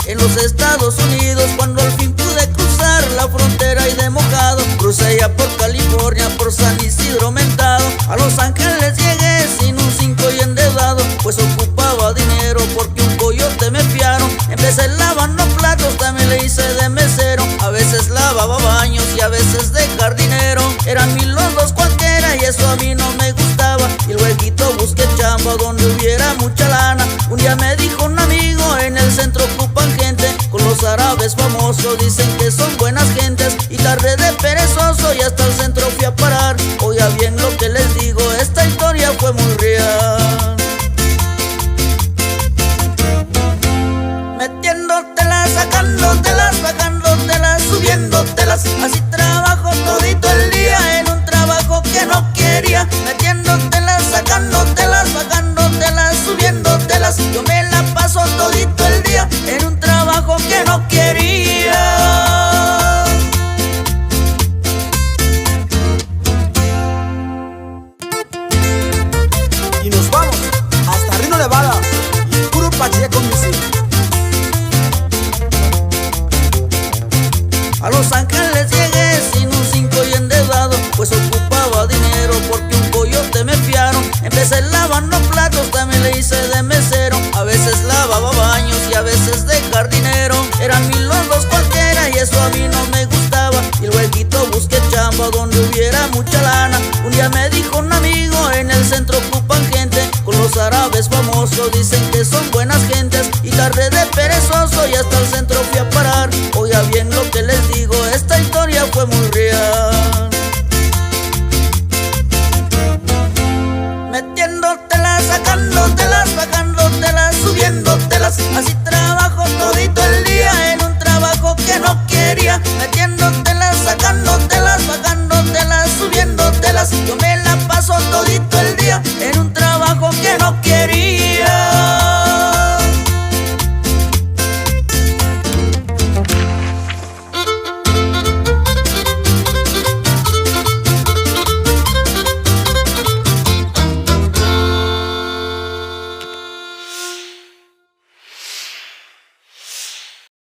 en los Estados Unidos. Cuando al fin pude cruzar la frontera y de mojado crucé ya por California, por San Isidro Mentado. A Los Ángeles llegué sin un 5 y endeudado, pues ocupaba dinero porque un coyote me fiaron. Empecé lavando platos, también le hice de mesero. A veces lavaba baños y a veces de jardinero. Eran mil los dos cualquiera y eso a mí no me gustaba. Y luego busqué chamba donde hubiera mucha lana. Un día me dijo un amigo, en el centro ocupan gente con los árabes famosos, dicen que son buenas gentes. Y tardé de perezoso y hasta el centro fui a parar. Oiga bien lo que les digo, esta historia fue muy real. Metiéndotelas, sacándotelas, bajándotelas, subiéndotelas. Así trabajo todito el día en un trabajo que no quería. Metiéndotelas, sacándotelas, bajándotelas, subiéndotelas. Yo me la paso todito el día en un trabajo que no quería. Y nos vamos hasta Reno, Nevada, y puro Pacheco Music. A Los Ángeles llegué sin un 5 y endeudado, pues ocupaba dinero porque un coyote me fiaron. Empecé lavando platos, también le hice de mesero. A veces lavaba baños y a veces de jardinero. Eran mil los dos cualquiera y eso a mí no me gustaba. Y luego busqué chamba donde hubiera mucha lana. Un día me dijo un amigo, en el centro ocupan gente con los árabes famosos, dicen que son buenas gentes. Y tardé de perezoso y hasta el centro fui a parar. Oiga bien lo que les digo, esta historia fue muy real. Metiéndotelas, sacándotelas, bajándotelas, subiéndotelas. Así trabajo todito el día en un trabajo que no quería. Metiéndotelas, sacándotelas, bajándotelas, subiéndotelas. Yo me la paso todito